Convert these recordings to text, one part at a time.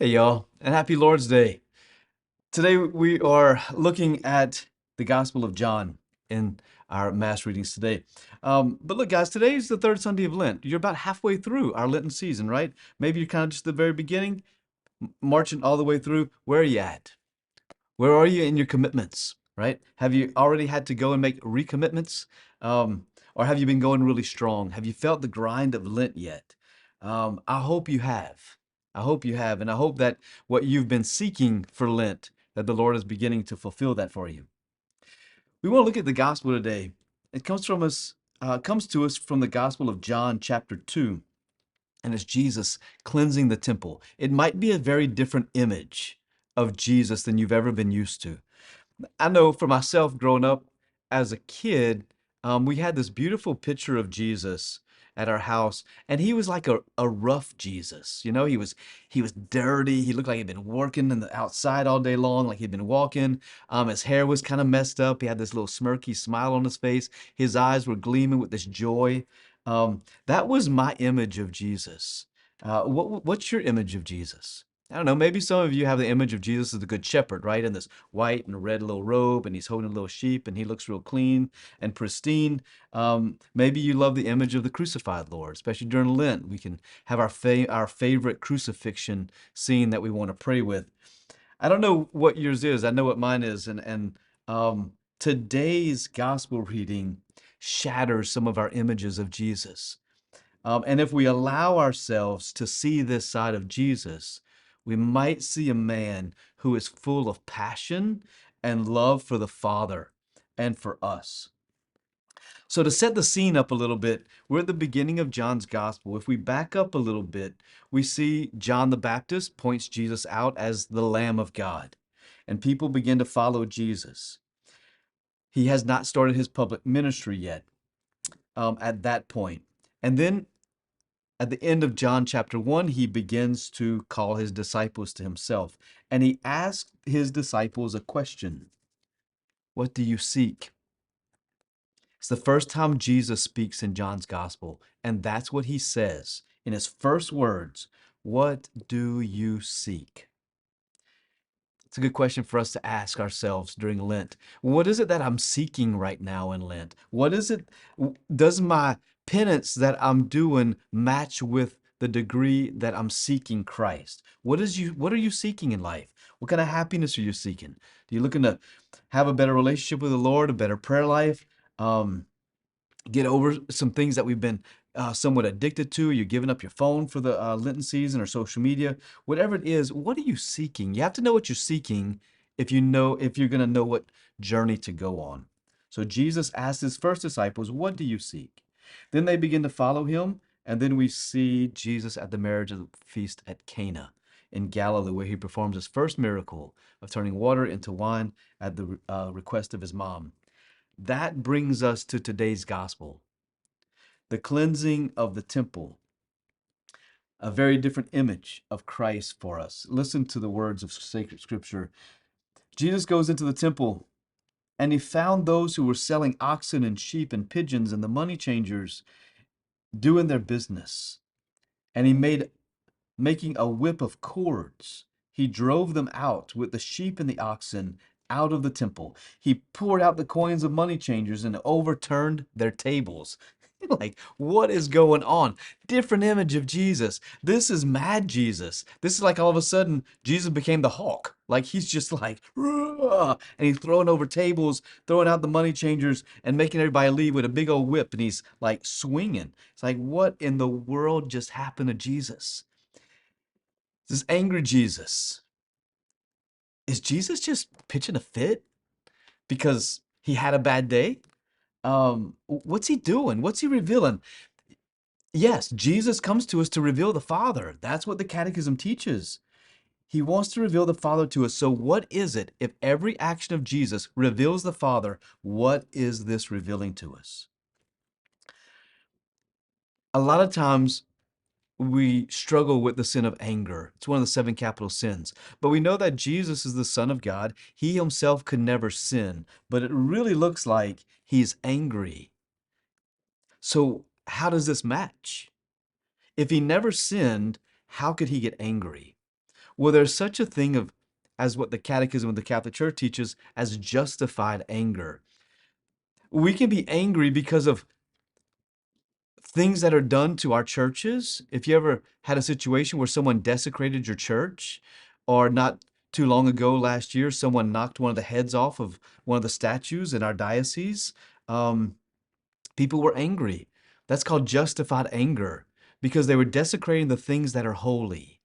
Hey, y'all, and happy Lord's Day. Today we are looking at the Gospel of John in our Mass readings today. But look, guys, today is the third Sunday of Lent. You're about halfway through our Lenten season, right? Maybe you're kind of just at the very beginning, marching all the way through. Where are you at? Where are you in your commitments, right? Have you already had to go and make recommitments? Or have you been going really strong? Have you felt the grind of Lent yet? I hope you have. I hope you have. And I hope that what you've been seeking for Lent, that the Lord is beginning to fulfill that for you. We want to look at the gospel today. It comes to us from the Gospel of John, chapter 2, and it's Jesus cleansing the temple. It might be a very different image of Jesus than you've ever been used to. I know for myself, growing up as a kid, we had this beautiful picture of Jesus at our house, and he was like a rough Jesus. You know, he was dirty. He looked like he'd been working in the outside all day long, like he'd been walking. His hair was kind of messed up. He had this little smirky smile on his face. His eyes were gleaming with this joy. That was my image of Jesus. What's your image of Jesus? I don't know, maybe some of you have the image of Jesus as the good shepherd, right? In this white and red little robe, and he's holding a little sheep, and he looks real clean and pristine. Maybe you love the image of the crucified Lord, especially during Lent. We can have our favorite crucifixion scene that we want to pray with. I don't know what yours is. I know what mine is, and today's gospel reading shatters some of our images of Jesus. And if we allow ourselves to see this side of Jesus, we might see a man who is full of passion and love for the Father and for us. So, to set the scene up a little bit, we're at the beginning of John's gospel. If we back up a little bit, we see John the Baptist points Jesus out as the Lamb of God, and people begin to follow Jesus. He has not started his public ministry yet at that point. And then at the end of John chapter 1, he begins to call his disciples to himself. And he asks his disciples a question. What do you seek? It's the first time Jesus speaks in John's gospel. And that's what he says in his first words. What do you seek? It's a good question for us to ask ourselves during Lent. What is it that I'm seeking right now in Lent? What is it? Does my penance that I'm doing match with the degree that I'm seeking Christ? What are you seeking in life? What kind of happiness are you seeking? Are you looking to have a better relationship with the Lord, a better prayer life? Get over some things that we've been somewhat addicted to. You're giving up your phone for the Lenten season or social media, whatever it is. What are you seeking? You have to know what you're seeking if you're going to know what journey to go on. So Jesus asked his first disciples, "What do you seek?" Then they begin to follow him, and then we see Jesus at the marriage feast at Cana in Galilee, where he performs his first miracle of turning water into wine at the request of his mom. That brings us to today's gospel, the cleansing of the temple, a very different image of Christ for us. Listen to the words of sacred scripture. Jesus goes into the temple and he found those who were selling oxen and sheep and pigeons and the money changers doing their business. And making a whip of cords. He drove them out with the sheep and the oxen out of the temple. He poured out the coins of money changers and overturned their tables. Like, what is going on? Different image of Jesus. This is mad Jesus. This is like all of a sudden Jesus became the Hulk. Like he's just like, "Rah!" And he's throwing over tables, throwing out the money changers, and making everybody leave with a big old whip. And he's like swinging. It's like, what in the world just happened to Jesus? This angry Jesus. Is Jesus just pitching a fit because he had a bad day? What's he doing? What's he revealing? Yes, Jesus comes to us to reveal the Father. That's what the Catechism teaches. He wants to reveal the Father to us. So, what is it? If every action of Jesus reveals the Father, what is this revealing to us? A lot of times, we struggle with the sin of anger. It's one of the seven capital sins. But we know that Jesus is the Son of God. He himself could never sin, but it really looks like he's angry. So, how does this match? If he never sinned, how could he get angry? Well, there's such a thing of as what the Catechism of the Catholic Church teaches as justified anger. We can be angry because of things that are done to our churches. If you ever had a situation where someone desecrated your church, or not too long ago last year, someone knocked one of the heads off of one of the statues in our diocese, um, people were angry. That's called justified anger because they were desecrating the things that are holy.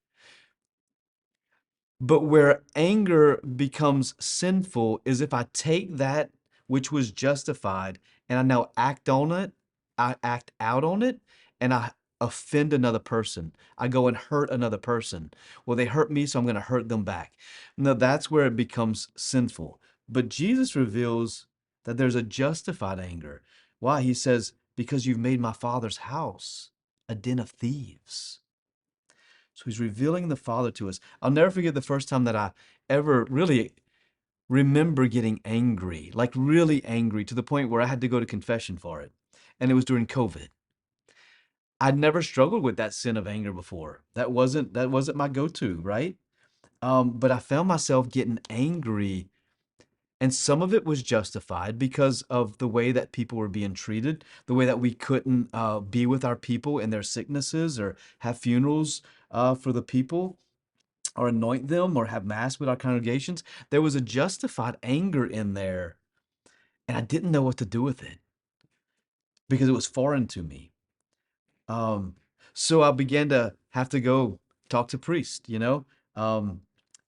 But where anger becomes sinful is if I take that which was justified and I now act on it, I act out on it, and I offend another person. I go and hurt another person. Well, they hurt me, so I'm going to hurt them back. Now, that's where it becomes sinful. But Jesus reveals that there's a justified anger. Why? He says, because you've made my Father's house a den of thieves. So he's revealing the Father to us. I'll never forget the first time that I ever really remember getting angry, like really angry to the point where I had to go to confession for it. And it was during COVID. I'd never struggled with that sin of anger before. That wasn't my go-to, right? But I found myself getting angry, and some of it was justified because of the way that people were being treated, the way that we couldn't be with our people in their sicknesses or have funerals for the people, or anoint them, or have mass with our congregations. There was a justified anger in there, and I didn't know what to do with it because it was foreign to me. Um, so I began to have to go talk to priests, um,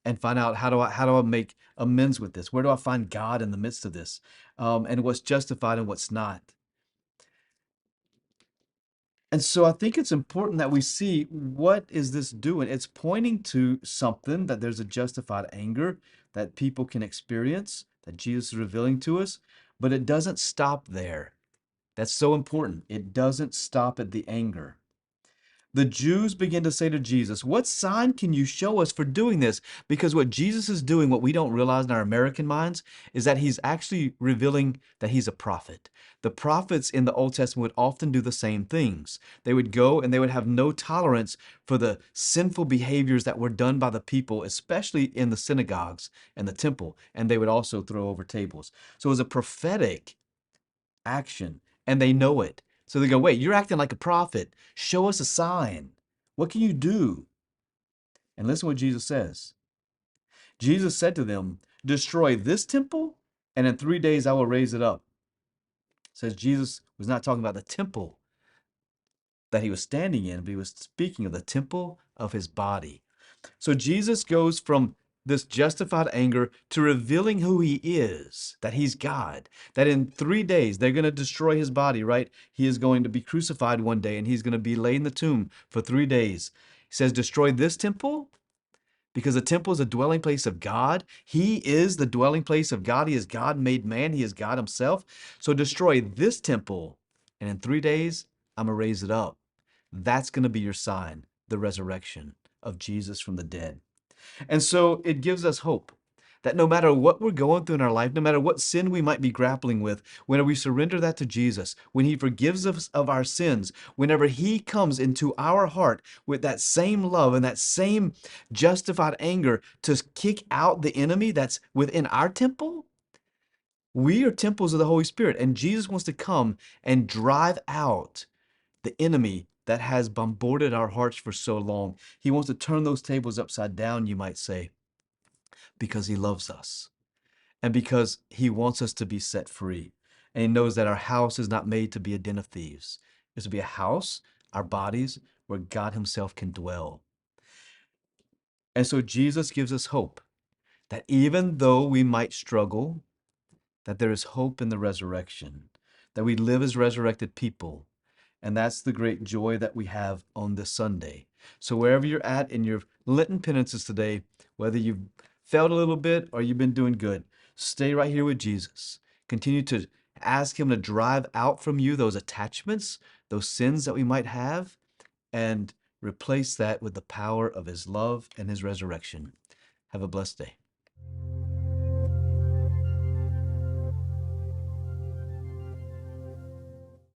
and find out how do I make amends with this? Where do I find God in the midst of this? And what's justified and what's not? And so I think it's important that we see what is this doing? It's pointing to something, that there's a justified anger that people can experience, that Jesus is revealing to us, but it doesn't stop there. That's so important. It doesn't stop at the anger. The Jews begin to say to Jesus, what sign can you show us for doing this? Because what Jesus is doing, what we don't realize in our American minds, is that he's actually revealing that he's a prophet. The prophets in the Old Testament would often do the same things. They would go and they would have no tolerance for the sinful behaviors that were done by the people, especially in the synagogues and the temple, and they would also throw over tables. So it was a prophetic action, and they know it. So they go, wait, you're acting like a prophet. Show us a sign. What can you do? And listen what Jesus says. Jesus said to them, destroy this temple, and in 3 days I will raise it up. It says Jesus was not talking about the temple that he was standing in, but he was speaking of the temple of his body. So Jesus goes from this justified anger to revealing who he is, that he's God, that in 3 days they're going to destroy his body, right? He is going to be crucified one day and he's going to be laid in the tomb for 3 days. He says, destroy this temple because the temple is a dwelling place of God. He is the dwelling place of God. He is God made man. He is God himself. So destroy this temple, and in 3 days, I'm going to raise it up. That's going to be your sign, the resurrection of Jesus from the dead. And so it gives us hope that no matter what we're going through in our life, no matter what sin we might be grappling with, whenever we surrender that to Jesus, when he forgives us of our sins, whenever he comes into our heart with that same love and that same justified anger to kick out the enemy that's within our temple, we are temples of the Holy Spirit, and Jesus wants to come and drive out the enemy that has bombarded our hearts for so long. He wants to turn those tables upside down, you might say, because he loves us and because he wants us to be set free. And he knows that our house is not made to be a den of thieves. It's to be a house, our bodies, where God himself can dwell. And so Jesus gives us hope that even though we might struggle, that there is hope in the resurrection, that we live as resurrected people. And that's the great joy that we have on this Sunday. So wherever you're at in your Lenten penances today, whether you've felt a little bit or you've been doing good, stay right here with Jesus. Continue to ask him to drive out from you those attachments, those sins that we might have, and replace that with the power of his love and his resurrection. Have a blessed day.